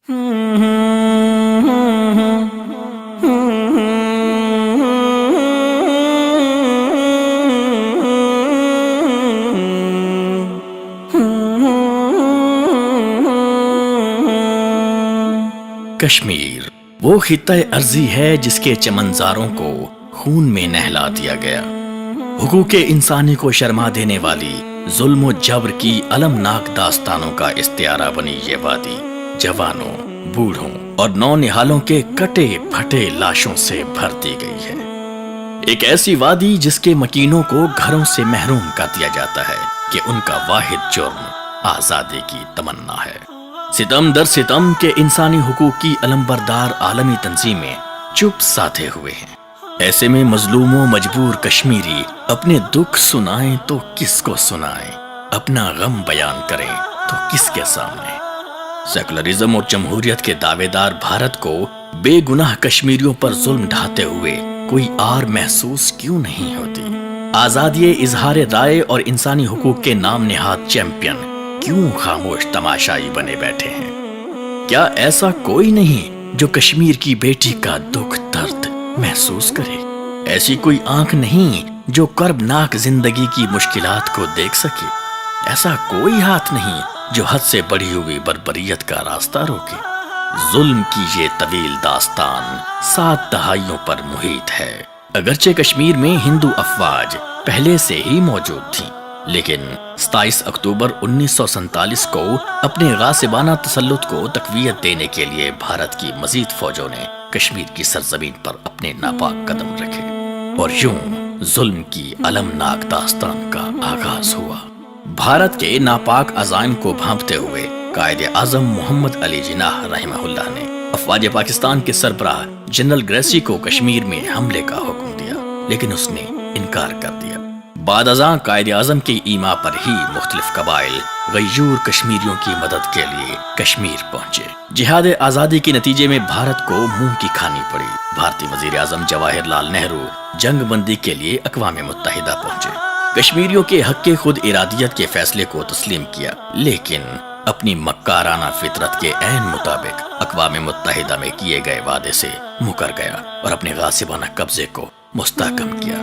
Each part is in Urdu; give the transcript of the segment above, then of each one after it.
کشمیر وہ خطہ ارضی ہے جس کے چمنزاروں کو خون میں نہلا دیا گیا۔ حقوق انسانی کو شرما دینے والی ظلم و جبر کی المناک داستانوں کا استعارہ بنی یہ وادی جوانوں، بوڑھوں اور نونہالوں کے کٹے پھٹے لاشوں سے بھر دی گئی ہے۔ ایک ایسی وادی جس کے مکینوں کو گھروں سے محروم کر دیا جاتا ہے کہ ان کا واحد جرم آزادی کی تمنا ہے۔ ستم در ستم کے انسانی حقوق کی علمبردار عالمی تنظیمیں چپ سادھے ہوئے ہیں۔ ایسے میں مظلوم و مجبور کشمیری اپنے دکھ سنائیں تو کس کو سنائیں، اپنا غم بیان کریں تو کس کے سامنے۔ سیکولرزم اور جمہوریت کے دعوے دار بھارت کو بے گناہ کشمیریوں پر ظلم ڈھاتے ہوئے کوئی آر محسوس کیوں نہیں ہوتی؟ آزادی اظہار رائے اور انسانی حقوق کے نام نہاد چیمپئن کیوں خاموش تماشائی بنے بیٹھے ہیں؟ کیا ایسا کوئی نہیں جو کشمیر کی بیٹی کا دکھ درد محسوس کرے؟ ایسی کوئی آنکھ نہیں جو کربناک زندگی کی مشکلات کو دیکھ سکے؟ ایسا کوئی ہاتھ نہیں جو حد سے بڑھی ہوئی بربریت کا راستہ روکے؟ ظلم کی یہ طویل داستان 7 دہائیوں پر محیط ہے۔ اگرچہ کشمیر میں ہندو افواج پہلے سے ہی موجود تھیں، لیکن 27 اکتوبر 1947 کو اپنے غاصبانہ تسلط کو تقویت دینے کے لیے بھارت کی مزید فوجوں نے کشمیر کی سرزمین پر اپنے ناپاک قدم رکھے اور یوں ظلم کی المناک داستان کا آغاز ہوا۔ بھارت کے ناپاک عزائم کو بھانپتے ہوئے قائد اعظم محمد علی جناح رحمہ اللہ نے افواج پاکستان کے سربراہ جنرل گریسی کو کشمیر میں حملے کا حکم دیا، لیکن اس نے انکار کر دیا۔ بعد ازاں قائد اعظم کی ایما پر ہی مختلف قبائل غیور کشمیریوں کی مدد کے لیے کشمیر پہنچے۔ جہاد آزادی کے نتیجے میں بھارت کو منہ کی کھانی پڑی۔ بھارتی وزیر اعظم جواہر لال نہرو جنگ بندی کے لیے اقوام متحدہ پہنچے، کشمیریوں کے حق خود ارادیت کے فیصلے کو تسلیم کیا، لیکن اپنی مکارانہ فطرت کے عین مطابق اقوام متحدہ میں کیے گئے وعدے سے مکر گیا اور اپنے غاصبانہ قبضے کو مستحکم کیا۔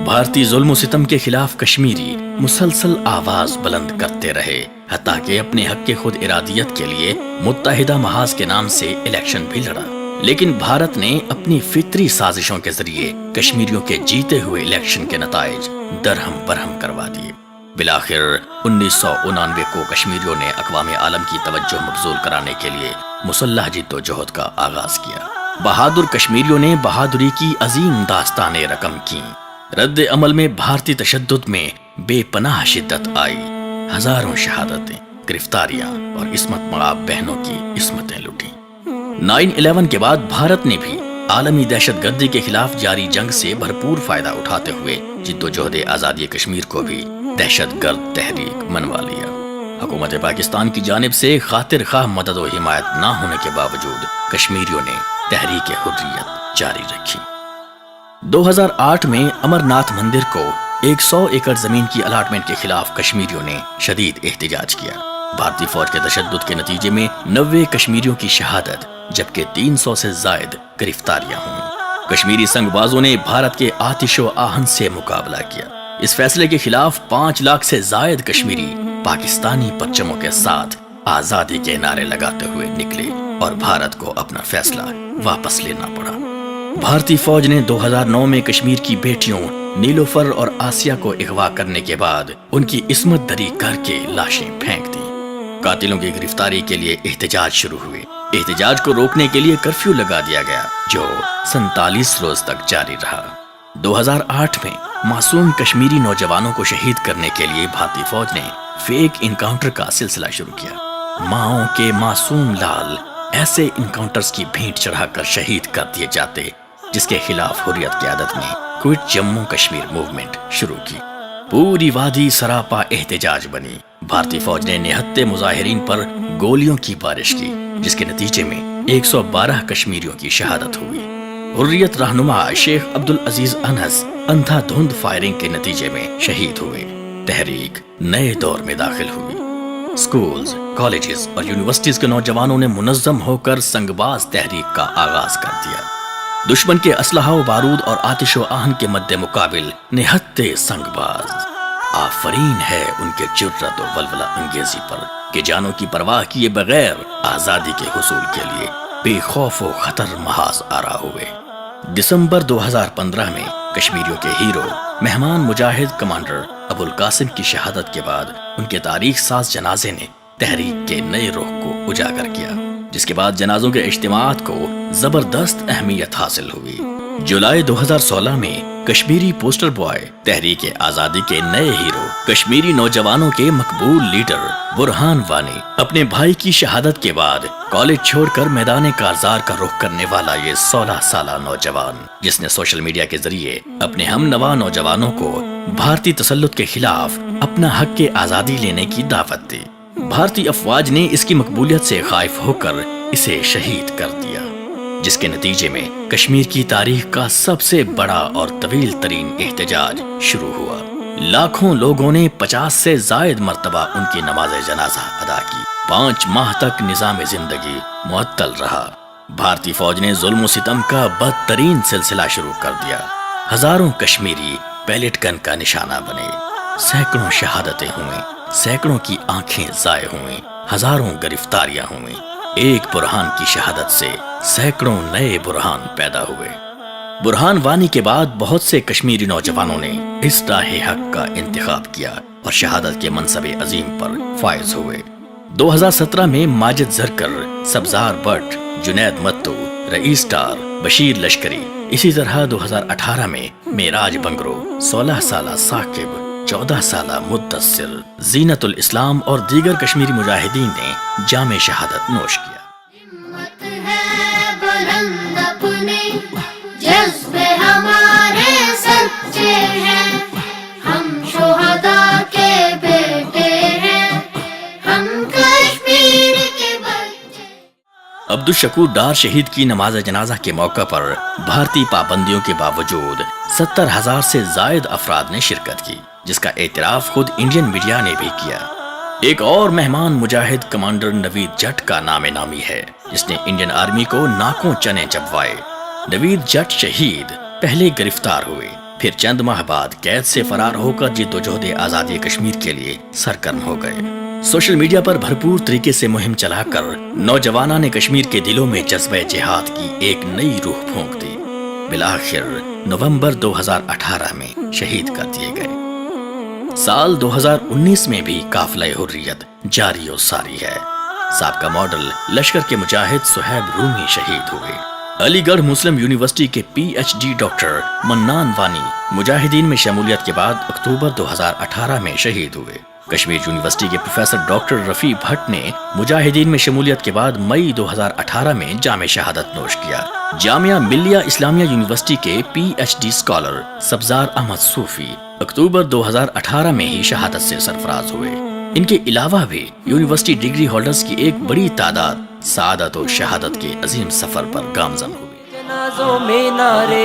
بھارتی ظلم و ستم کے خلاف کشمیری مسلسل آواز بلند کرتے رہے، حتیٰ کہ اپنے حق خود ارادیت کے لیے متحدہ محاذ کے نام سے الیکشن بھی لڑا، لیکن بھارت نے اپنی فطری سازشوں کے ذریعے کشمیریوں کے جیتے ہوئے الیکشن کے نتائج درہم برہم کروا دیے۔ بالآخر 1999 کو کشمیریوں نے اقوام عالم کی توجہ مبذول کرانے کے لیے مسلح جدوجہد کا آغاز کیا۔ بہادر کشمیریوں نے بہادری کی عظیم داستانیں رقم کی۔ رد عمل میں بھارتی تشدد میں بے پناہ شدت آئی، ہزاروں شہادتیں، گرفتاریاں اور عصمت مآب بہنوں کی عصمتیں لٹیں۔ 9/11 کے بعد بھارت نے بھی عالمی دہشت گردی کے خلاف جاری جنگ سے بھرپور فائدہ اٹھاتے ہوئے جدوجہد آزادی کشمیر کو بھی دہشت گرد تحریک منوا لیا۔ حکومت پاکستان کی جانب سے خاطر خواہ مدد و حمایت نہ ہونے کے باوجود کشمیریوں نے تحریک حریت جاری رکھی۔ 2008 میں امر ناتھ مندر کو 100 ایکڑ زمین کی الاٹمنٹ کے خلاف کشمیریوں نے شدید احتجاج کیا۔ بھارتی فوج کے تشدد کے نتیجے میں 90 کشمیریوں کی شہادت جبکہ 300 سے زائد گرفتاریاں ہوئیں۔ کشمیری سنگ بازوں نے بھارت کے آتش و آہن سے مقابلہ کیا۔ اس فیصلے کے خلاف 5 لاکھ سے زائد کشمیری پاکستانی پرچموں کے ساتھ آزادی کے نعرے لگاتے ہوئے نکلے اور بھارت کو اپنا فیصلہ واپس لینا پڑا۔ بھارتی فوج نے 2009 میں کشمیر کی بیٹیوں نیلوفر اور آسیہ کو اغوا کرنے کے بعد ان کی عصمت دری کر کے لاشیں پھینک دیں۔ قاتلوں کی گرفتاری کے لیے احتجاج شروع ہوئے۔ احتجاج کو روکنے کے لیے کرفیو لگا دیا گیا جو 47 روز تک جاری رہا۔ 2008 میں معصوم کشمیری نوجوانوں کو شہید کرنے کے لیے بھارتی فوج نے فیک انکاؤنٹر کا سلسلہ شروع کیا۔ ماؤں کے معصوم لال ایسے انکاؤنٹرز کی بھینٹ چڑھا کر شہید کر دیے جاتے، جس کے خلاف حریت قیادت نے کوئٹ جموں کشمیر موومنٹ شروع کی۔ پوری وادی سراپا احتجاج بنی۔ بھارتی فوج نے نہتے مظاہرین پر گولیوں کی بارش کی، جس کے نتیجے میں 112 کشمیریوں کی شہادت ہوئی۔ حریت رہنما شیخ عبدالعزیز انس اندھا دھند فائرنگ کے نتیجے میں شہید ہوئے۔ تحریک نئے دور میں داخل ہوئی۔ اسکولز، کالجز اور یونیورسٹیز کے نوجوانوں نے منظم ہو کر سنگباز تحریک کا آغاز کر دیا۔ دشمن کے اسلحہ و بارود اور آتش و آہن کے مد مقابل نہتے سنگباز۔ آفرین ہے ان کے جرأت و ولولہ انگیزی پر کہ جانوں کی پرواہ کیے بغیر آزادی کے حصول کے لیے بے خوف و خطر محاذ آرا ہوئے۔ دسمبر 2015 میں کشمیریوں کے ہیرو مہمان مجاہد کمانڈر ابو القاسم کی شہادت کے بعد ان کے تاریخ ساز جنازے نے تحریک کے نئے رخ کو اجاگر کیا، جس کے بعد جنازوں کے اجتماعات کو زبردست اہمیت حاصل ہوئی۔ جولائی 2016 میں کشمیری پوسٹر بوائے تحریک آزادی کے نئے ہیرو کشمیری نوجوانوں کے مقبول لیڈر برہان وانی اپنے بھائی کی شہادت کے بعد کالج چھوڑ کر میدان کارزار کا رخ کرنے والا یہ 16 سالہ نوجوان، جس نے سوشل میڈیا کے ذریعے اپنے ہم نوا نوجوانوں کو بھارتی تسلط کے خلاف اپنا حق کے آزادی لینے کی دعوت دی۔ بھارتی افواج نے اس کی مقبولیت سے خائف ہو کر اسے شہید کر دیا، جس کے نتیجے میں کشمیر کی تاریخ کا سب سے بڑا اور طویل ترین احتجاج شروع ہوا۔ لاکھوں لوگوں نے 50 سے زائد مرتبہ ان کی نماز جنازہ ادا کی۔ 5 ماہ تک نظام زندگی معطل رہا۔ بھارتی فوج نے ظلم و ستم کا بدترین سلسلہ شروع کر دیا۔ ہزاروں کشمیری پیلٹ گن کا نشانہ بنے، سینکڑوں شہادتیں ہوئیں، سینکڑوں کی آنکھیں ضائع ہوئیں، ہزاروں گرفتاریاں ہوئیں۔ ایک برہان کی شہادت سے سینکڑوں نئے برہان پیدا ہوئے۔ برہان وانی کے بعد بہت سے کشمیری نوجوانوں نے اس راہ حق کا انتخاب کیا اور شہادت کے منصب عظیم پر فائز ہوئے۔ 2017 میں ماجد زرکر، سبزار but, Junaid Mattu, Raees tar, Bashir لشکری، اسی طرح 2018 میں معراج بنگرو، 16 سالہ ثاقب، 14 سالہ مدثر، زینت الاسلام اور دیگر کشمیری مجاہدین نے جام شہادت نوش کیا۔ ہمت ہے بلند اپنے، جذبے ہمارے سچے ہیں، ہم شہداء کے بیٹے ہیں، ہم کشمیر کے بچے۔ عبدالشکور ڈار شہید کی نماز جنازہ کے موقع پر بھارتی پابندیوں کے باوجود 70,000 سے زائد افراد نے شرکت کی، جس کا اعتراف خود انڈین میڈیا نے بھی کیا۔ ایک اور مہمان مجاہد کمانڈر نوید جٹ کا نام نامی ہے، جس نے انڈین آرمی کو ناکوں چنے چبوائے۔ نوید جٹ شہید پہلے گرفتار ہوئے، پھر چند ماہ بعد قید سے فرار ہو کر جدوجہد آزادی کشمیر کے لیے سرگرم ہو گئے۔ سوشل میڈیا پر بھرپور طریقے سے مہم چلا کر نوجوانوں نے کشمیر کے دلوں میں جذبہ جہاد کی ایک نئی روح پھونک دی۔ بالآخر نومبر 2018 میں شہید کر دیے گئے۔ سال 2019 میں بھی قافلہ حریت جاری و ساری ہے۔ سابقہ ماڈل لشکر کے مجاہد صہیب رومی شہید ہوئے۔ علی گڑھ مسلم یونیورسٹی کے پی ایچ ڈی ڈاکٹر منان وانی مجاہدین میں شمولیت کے بعد اکتوبر 2018 میں شہید ہوئے۔ کشمیر یونیورسٹی کے پروفیسر ڈاکٹر رفیع بھٹ نے مجاہدین میں شمولیت کے بعد مئی 2018 میں جام شہادت نوش کیا۔ جامعہ ملیہ اسلامیہ یونیورسٹی کے پی ایچ ڈی اسکالر سبزار احمد صوفی اکتوبر 2018 میں ہی شہادت سے سرفراز ہوئے۔ ان کے علاوہ بھی یونیورسٹی ڈگری ہولڈرز کی ایک بڑی تعداد سعادت و شہادت کے عظیم سفر پر گامزن ہوئی۔ جنازوں میں نعرے،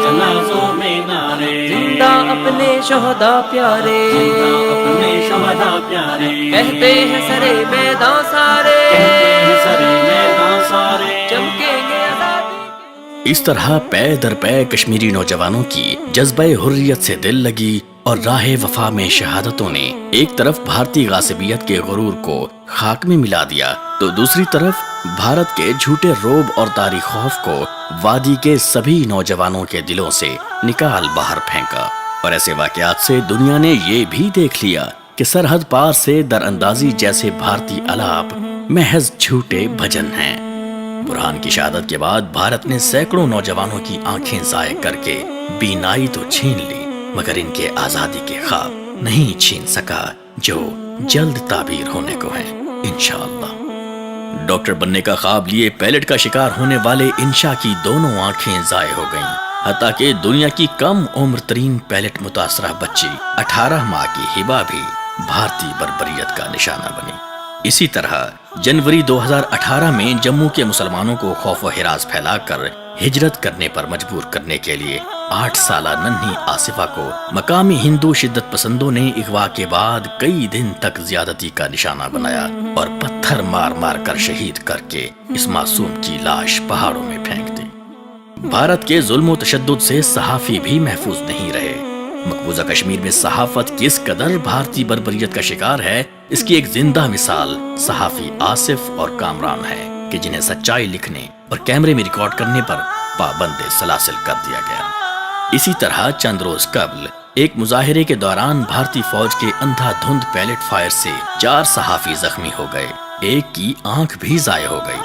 جنازوں میں نعرے، زندہ اپنے شہداء پیارے، اپنے شہداء پیارے، کہتے ہیں سرے میدان سارے، کہتے ہیں سرے میدان سارے، چمکیں گے آزادی۔ اس طرح پے در پے کشمیری نوجوانوں کی جذبہ حریت سے دل لگی اور راہ وفا میں شہادتوں نے ایک طرف بھارتی غاصبیت کے غرور کو خاک میں ملا دیا تو دوسری طرف بھارت کے جھوٹے روب اور طاری خوف کو وادی کے سبھی نوجوانوں کے دلوں سے نکال باہر پھینکا۔ اور ایسے واقعات سے دنیا نے یہ بھی دیکھ لیا کہ سرحد پار سے در اندازی جیسے بھارتی الاپ محض جھوٹے بھجن ہیں۔ برہان کی شہادت کے بعد بھارت نے سینکڑوں نوجوانوں کی آنکھیں ضائع کر کے بینائی تو چھین لی، مگر ان کے آزادی کے خواب نہیں چھین سکا جو جلد تعبیر ہونے کو ہیں انشاءاللہ۔ ڈاکٹر بننے کا خواب لیے پیلٹ کا شکار ہونے والے انشا کی دونوں آنکھیں ضائع ہو گئیں، حتیٰ کہ دنیا کی کم عمر ترین پیلٹ متاثرہ بچی 18 ماہ کی ہبا بھی بھارتی بربریت کا نشانہ بنی۔ اسی طرح جنوری 2018 میں جموں کے مسلمانوں کو خوف و ہراس پھیلا کر ہجرت کرنے پر مجبور کرنے کے لیے 8 سالہ ننھی آصفہ کو مقامی ہندو شدت پسندوں نے اغوا کے بعد کئی دن تک زیادتی کا نشانہ بنایا اور پتھر مار مار کر شہید کر کے اس معصوم کی لاش پہاڑوں میں پھینک دی۔ بھارت کے ظلم و تشدد سے صحافی بھی محفوظ نہیں رہے۔ مقبوضہ کشمیر میں صحافت کس قدر بھارتی بربریت کا شکار ہے، اس کی ایک زندہ مثال صحافی آصف اور کامران ہے کہ جنہیں سچائی لکھنے اور کیمرے میں ریکارڈ کرنے پر پابند سلاسل کر دیا گیا۔ اسی طرح چند روز قبل ایک مظاہرے کے دوران بھارتی فوج کے اندھا دھند پیلٹ فائر سے 4 صحافی زخمی ہو گئے، ایک کی آنکھ بھی ضائع ہو گئی۔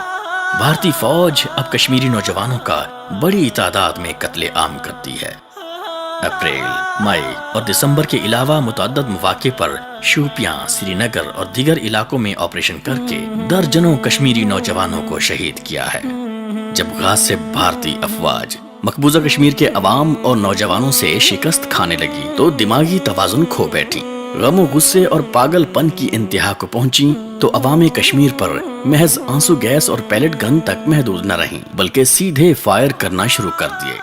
بھارتی فوج اب کشمیری نوجوانوں کا بڑی تعداد میں قتل عام کرتی ہے۔ اپریل، مئی اور دسمبر کے علاوہ متعدد مواقع پر شوپیاں، سری نگر اور دیگر علاقوں میں آپریشن کر کے درجنوں کشمیری نوجوانوں کو شہید کیا ہے۔ جب غاصب بھارتی افواج مقبوضہ کشمیر کے عوام اور نوجوانوں سے شکست کھانے لگی تو دماغی توازن کھو بیٹھی، غم و غصے اور پاگل پن کی انتہا کو پہنچی تو عوام کشمیر پر محض آنسو گیس اور پیلٹ گن تک محدود نہ رہیں بلکہ سیدھے فائر کرنا شروع کر دیے۔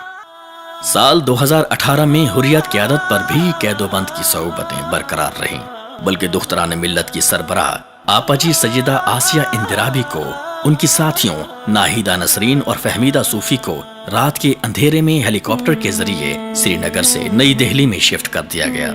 سال 2018 میں حریت قیادت پر بھی قید و بند کی صعوبتیں برقرار رہیں، بلکہ دختران ملت کی سربراہ آپاجی سیدہ آسیہ اندرابی کو ان کی ساتھیوں ناہیدہ نسرین اور فہمیدہ صوفی کو رات کے اندھیرے میں ہیلی کاپٹر کے ذریعے سری نگر سے نئی دہلی میں شفٹ کر دیا گیا۔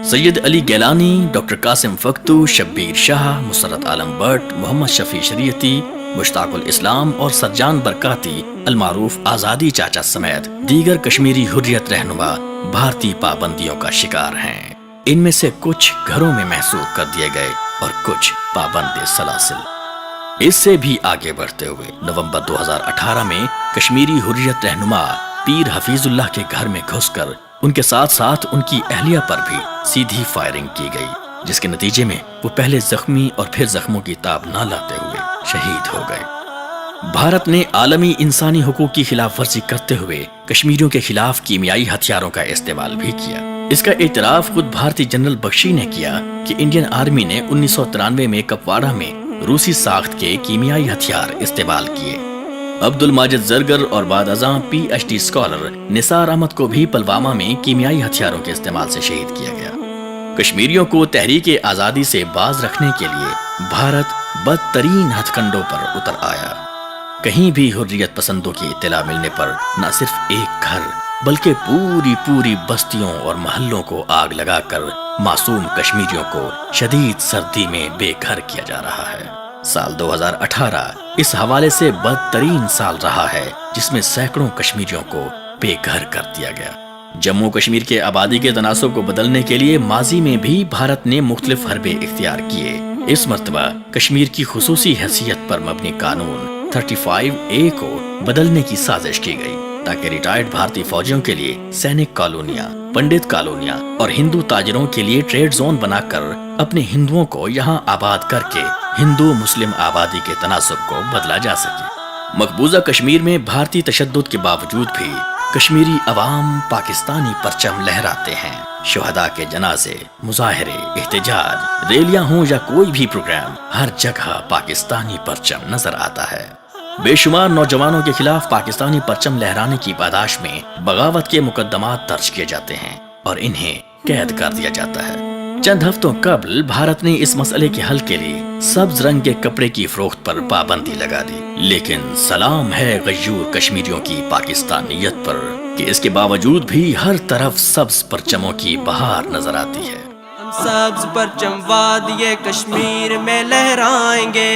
سید علی گیلانی، ڈاکٹر قاسم فختو، شبیر شاہ، مسرت عالم بٹ، محمد شفیع شریعتی، مشتاق الاسلام اور سرجان برکاتی المعروف آزادی چاچا سمیت دیگر کشمیری حریت رہنما بھارتی پابندیوں کا شکار ہیں۔ ان میں سے کچھ گھروں میں محسوب کر دیے گئے اور کچھ پابند سلاسل۔ اس سے بھی آگے بڑھتے ہوئے نومبر 2018 میں کشمیری حریت رہنما پیر حفیظ اللہ کے گھر میں گھس کر ان کے ساتھ ساتھ ان کی اہلیہ پر بھی سیدھی فائرنگ کی گئی، جس کے نتیجے میں وہ پہلے زخمی اور پھر زخموں کی تاب نہ لاتے ہوئے شہید ہو گئے۔ بھارت نے عالمی انسانی حقوق کی خلاف ورزی کرتے ہوئے کشمیریوں کے خلاف کیمیائی ہتھیاروں کا استعمال بھی کیا۔ اس کا اعتراف خود بھارتی جنرل بخشی نے کیا کہ انڈین آرمی نے 1993 میں کپواڑہ میں روسی ساخت کے کیمیائی ہتھیار استعمال کیے۔ عبد الماجد زرگر اور بعد ازاں پی ایچ ڈی اسکالر نثار احمد کو بھی پلوامہ میں کیمیائی ہتھیاروں کے استعمال سے شہید کیا گیا۔ کشمیریوں کو تحریک آزادی سے باز رکھنے کے لیے بھارت بدترین ہتھ کنڈوں پر اتر آیا۔ کہیں بھی حریت پسندوں کی اطلاع ملنے پر نہ صرف ایک گھر بلکہ پوری بستیوں اور محلوں کو آگ لگا کر معصوم کشمیریوں کو شدید سردی میں بے گھر کیا جا رہا ہے۔ سال 2018 اس حوالے سے بدترین سال رہا ہے، جس میں سینکڑوں کشمیریوں کو بے گھر کر دیا گیا۔ جموں کشمیر کے آبادی کے تناسب کو بدلنے کے لیے ماضی میں بھی بھارت نے مختلف حربے اختیار کیے۔ اس مرتبہ کشمیر کی خصوصی حیثیت پر مبنی قانون 35A کو بدلنے کی سازش کی گئی تاکہ ریٹائرڈ بھارتی فوجیوں کے لیے سینک کالونیاں، پنڈت کالونیاں اور ہندو تاجروں کے لیے ٹریڈ زون بنا کر اپنے ہندوؤں کو یہاں آباد کر کے ہندو مسلم آبادی کے تناسب کو بدلا جا سکے۔ مقبوضہ کشمیر میں بھارتی تشدد کے باوجود بھی کشمیری عوام پاکستانی پرچم لہراتے ہیں۔ شہداء کے جنازے، مظاہرے، احتجاج، ریلیاں ہوں یا کوئی بھی پروگرام، ہر جگہ پاکستانی پرچم نظر آتا ہے۔ بے شمار نوجوانوں کے خلاف پاکستانی پرچم لہرانے کی پاداش میں بغاوت کے مقدمات درج کیے جاتے ہیں اور انہیں قید کر دیا جاتا ہے۔ چند ہفتوں قبل بھارت نے اس مسئلے کے حل کے لیے سبز رنگ کے کپڑے کی فروخت پر پابندی لگا دی، لیکن سلام ہے غیور کشمیریوں کی پاکستانیت پر کہ اس کے باوجود بھی ہر طرف سبز پرچموں کی بہار نظر آتی ہے۔ ہم سبز پرچم وادی کشمیر میں لہرائیں گے،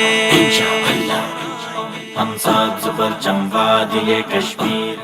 ہم سبز پرچم وادی کشمیر۔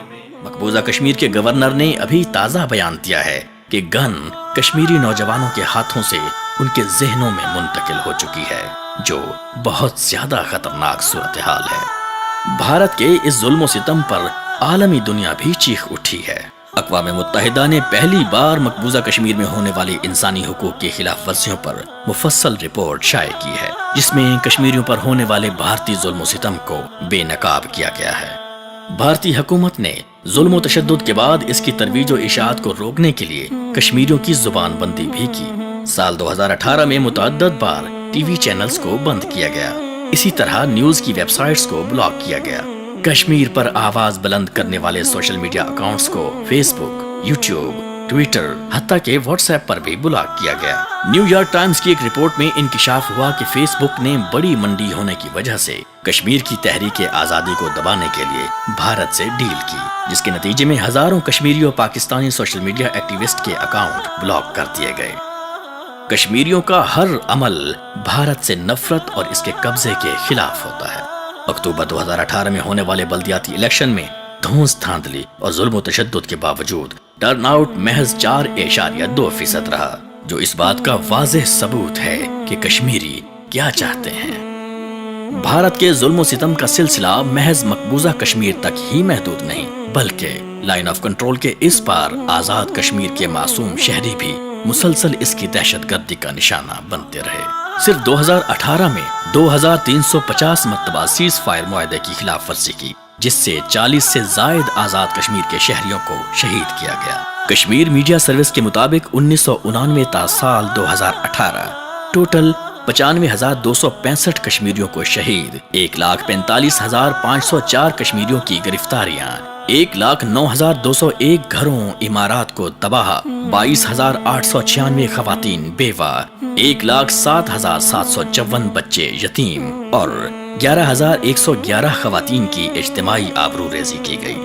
مقبوضہ کشمیر کے گورنر نے ابھی تازہ بیان دیا ہے کہ گن کشمیری نوجوانوں کے ہاتھوں سے ان کے ذہنوں میں منتقل ہو چکی ہے، جو بہت زیادہ خطرناک صورتحال ہے۔ بھارت کے اس ظلم و ستم پر عالمی دنیا بھی چیخ اٹھی ہے۔ اقوام متحدہ نے پہلی بار مقبوضہ کشمیر میں ہونے والی انسانی حقوق کی خلاف ورزیوں پر مفصل رپورٹ شائع کی ہے، جس میں کشمیریوں پر ہونے والے بھارتی ظلم و ستم کو بے نقاب کیا گیا ہے۔ بھارتی حکومت نے ظلم و تشدد کے بعد اس کی ترویج و اشاعت کو روکنے کے لیے کشمیریوں کی زبان بندی بھی کی۔ سال 2018 میں متعدد بار ٹی وی چینلز کو بند کیا گیا، اسی طرح نیوز کی ویب سائٹس کو بلاک کیا گیا۔ کشمیر پر آواز بلند کرنے والے سوشل میڈیا اکاؤنٹس کو فیس بک، یوٹیوب، ٹویٹر، حتیٰ کہ واٹس ایپ پر بھی بلاک کیا گیا۔ نیو یارک ٹائمز کی ایک رپورٹ میں انکشاف ہوا کہ فیس بک نے بڑی منڈی ہونے کی وجہ سے کشمیر کی تحریک آزادی کو دبانے کے لیے بھارت سے ڈیل کی، جس کے نتیجے میں ہزاروں کشمیری اور پاکستانی سوشل میڈیا ایکٹیوسٹ کے اکاؤنٹ بلاک کر دیے گئے۔ کشمیریوں کا ہر عمل بھارت سے نفرت اور اس کے قبضے کے خلاف ہوتا ہے۔ اکتوبر 2018 میں ہونے والے بلدیاتی الیکشن میں دھونس دھاندلی اور ظلم و تشدد کے باوجود ٹرن آؤٹ محض 4.2% رہا، جو اس بات کا واضح ثبوت ہے کہ کشمیری کیا چاہتے ہیں۔ بھارت کے ظلم و ستم کا سلسلہ محض مقبوضہ کشمیر تک ہی محدود نہیں، بلکہ لائن آف کنٹرول کے اس پار آزاد کشمیر کے معصوم شہری بھی مسلسل اس کی دہشت گردی کا نشانہ بنتے رہے۔ صرف 2018 میں 2350 مرتبہ سیز فائر معاہدے کی خلاف ورزی کی، جس سے 40 سے زائد آزاد کشمیر کے شہریوں کو شہید کیا گیا۔ کشمیر میڈیا سروس کے مطابق 1999 تا سال 2018 ٹوٹل 95,265 کشمیریوں کو شہید، 1,45,504 کشمیریوں کی گرفتاریاں، 1,09,201 گھروں عمارات کو تباہ، 22,896 خواتین بیوہ، 1,07,754 بچے یتیم اور 11,111 خواتین کی اجتماعی آبرو ریزی کی گئی۔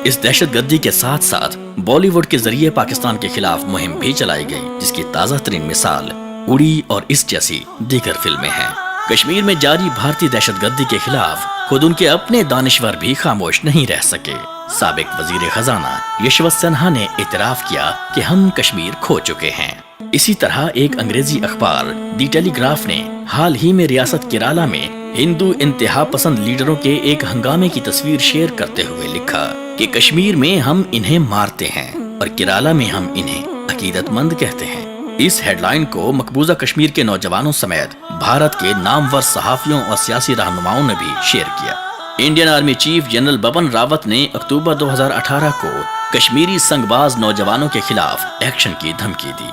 اس دہشت گردی کے ساتھ ساتھ بالی ووڈ کے ذریعے پاکستان کے خلاف مہم بھی چلائی گئی، جس کی تازہ ترین مثال اڑی اور اس جیسی دیگر فلمیں ہیں۔ کشمیر میں جاری بھارتی دہشت گردی کے خلاف خود ان کے اپنے دانشور بھی خاموش نہیں رہ سکے۔ سابق وزیر خزانہ یشوت سنہا نے اعتراف کیا کہ ہم کشمیر کھو چکے ہیں۔ اسی طرح ایک انگریزی اخبار دی ٹیلی گراف نے حال ہی میں ریاست کیرالہ میں ہندو انتہا پسند لیڈروں کے ایک ہنگامے کی تصویر شیئر کرتے ہوئے لکھا کہ کشمیر میں ہم انہیں مارتے ہیں اور کیرالہ میں ہم انہیں عقیدت مند کہتے ہیں۔ اس ہیڈ لائن کو مقبوضہ کشمیر کے نوجوانوں سمیت بھارت کے نامور صحافیوں اور سیاسی رہنماؤں نے بھی شیئر کیا۔ Indian army chief general Bipin Rawat نے اکتوبر 2018 کو کشمیری سنگ باز نوجوانوں کے خلاف ایکشن کی دھمکی دی۔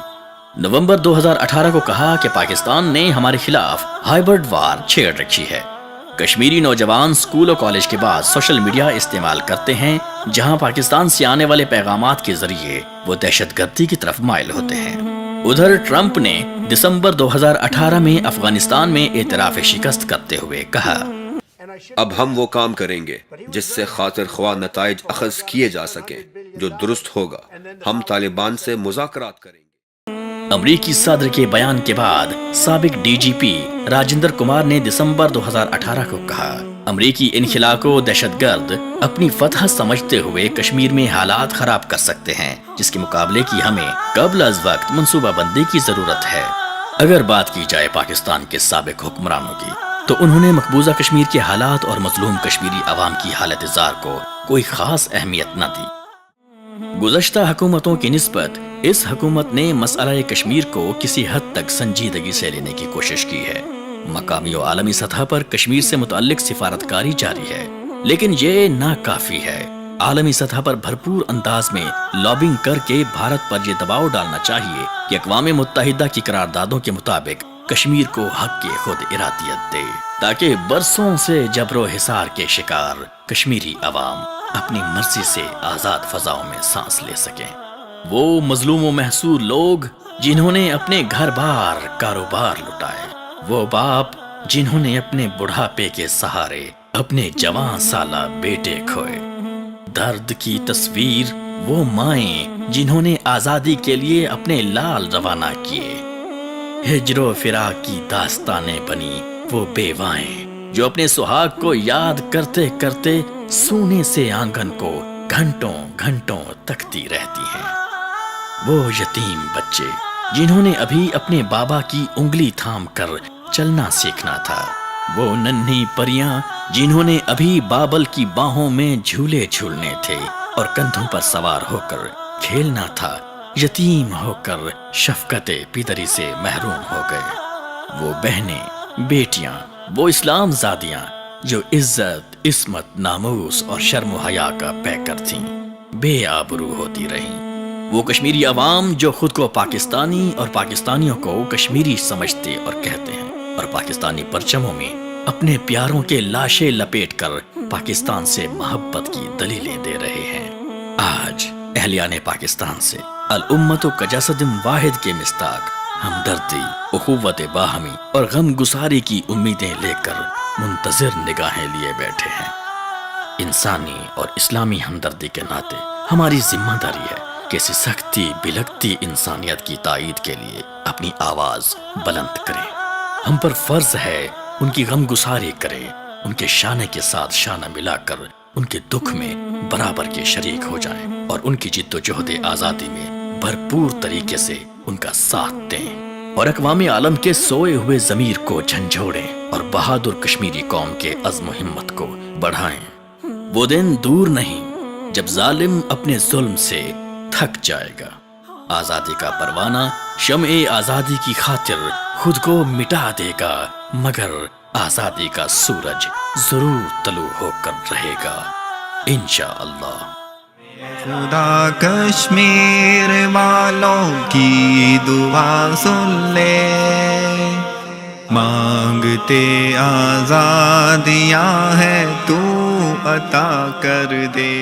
نومبر 2018 کو کہا کہ پاکستان نے ہمارے خلاف ہائبرڈ وار چھیڑ رکھی ہے۔ کشمیری نوجوان اسکول اور کالج کے بعد سوشل میڈیا استعمال کرتے ہیں، جہاں پاکستان سے آنے والے پیغامات کے ذریعے وہ دہشت گردی کی طرف مائل ہوتے ہیں۔ ادھر ٹرمپ نے دسمبر 2018 میں افغانستان میں اعتراف شکست کرتے ہوئے کہا، اب ہم وہ کام کریں گے جس سے خاطر خواہ نتائج اخذ کیے جا سکیں، جو درست ہوگا۔ ہم طالبان سے مذاکرات کریں گے۔ امریکی صدر کے بیان کے بعد سابق ڈی جی پی راجندر کمار نے دسمبر 2018 کو کہا، امریکی انخلا کو دہشت گرد اپنی فتح سمجھتے ہوئے کشمیر میں حالات خراب کر سکتے ہیں، جس کے مقابلے کی ہمیں قبل از وقت منصوبہ بندی کی ضرورت ہے۔ اگر بات کی جائے پاکستان کے سابق حکمرانوں کی، تو انہوں نے مقبوضہ کشمیر کے حالات اور مظلوم کشمیری عوام کی حالت زار کو کوئی خاص اہمیت نہ دی۔ گزشتہ حکومتوں کی نسبت اس حکومت نے مسئلہ کشمیر کو کسی حد تک سنجیدگی سے لینے کی کوشش کی ہے۔ مقامی و عالمی سطح پر کشمیر سے متعلق سفارتکاری جاری ہے، لیکن یہ ناکافی ہے۔ عالمی سطح پر بھرپور انداز میں لابنگ کر کے بھارت پر یہ دباؤ ڈالنا چاہیے کہ اقوام متحدہ کی قراردادوں کے مطابق کشمیر کو حق کی خود ارادیت دے، تاکہ برسوں سے جبر و حصار کے شکار کشمیری عوام اپنی مرضی سے آزاد فضاؤں میں سانس لے سکیں۔ وہ مظلوم و محصور لوگ جنہوں نے اپنے گھر بار کاروبار لٹائے، وہ باپ جنہوں نے اپنے بڑھاپے کے سہارے اپنے جوان سالہ بیٹے کھوئے، درد کی تصویر وہ مائیں جنہوں نے آزادی کے لیے اپنے لال روانہ کیے، ہجر و فراق کی داستانیں بنی وہ بیوائیں جو اپنے سہاگ کو یاد کرتے کرتے سونے سے آنگن کو گھنٹوں گھنٹوں تکتی رہتی ہیں، وہ یتیم بچے جنہوں نے ابھی اپنے بابا کی انگلی تھام کر چلنا سیکھنا تھا، وہ ننھی پریاں جنہوں نے ابھی بابل کی باہوں میں جھولے جھولنے تھے اور کندھوں پر سوار ہو کر کھیلنا تھا، یتیم ہو کر شفقت پدری سے محروم ہو گئے، وہ بہنیں بیٹیاں، وہ اسلام زادیاں جو عزت، عصمت، ناموس اور شرم و حیا کا پیکر تھیں، بے آبرو ہوتی رہیں، وہ کشمیری عوام جو خود کو پاکستانی اور پاکستانیوں کو کشمیری سمجھتے اور کہتے ہیں اور پاکستانی پرچموں میں اپنے پیاروں کے لاشیں لپیٹ کر پاکستان سے محبت کی دلیلیں دے رہے ہیں۔ آج اہلیان پاکستان سے الامت کا جسد واحد کے مصداق ہمدردی، اخوت باہمی اور غم گساری کی امیدیں لے کر منتظر نگاہیں لیے بیٹھے ہیں۔ انسانی اور اسلامی ہمدردی کے ناطے ہماری ذمہ داری ہے کہ اس سختی بلکتی انسانیت کی تائید کے لیے اپنی آواز بلند کریں۔ ہم پر فرض ہے ان کی غم گساری کریں، ان کے شانے کے ساتھ شانہ ملا کر ان کے دکھ میں برابر کے شریک ہو جائیں اور ان کی جد و جہد آزادی میں بھرپور طریقے سے ان کا ساتھ دیں اور اقوام عالم کے سوئے ہوئے ضمیر کو جھنجھوڑیں اور بہادر کشمیری قوم کے عزم و ہمت کو بڑھائیں۔ وہ دن دور نہیں جب ظالم اپنے ظلم سے تھک جائے گا۔ آزادی کا پروانہ شمع آزادی کی خاطر خود کو مٹا دے گا، مگر آزادی کا سورج ضرور طلوع ہو کر رہے گا انشاءاللہ۔ خدا کشمیر والوں کی دعا سن لے، مانگتے آزادیاں ہے تو عطا کر دے۔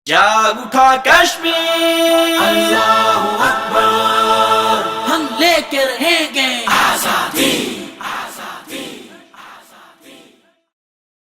جاگ اٹھا کشمیر،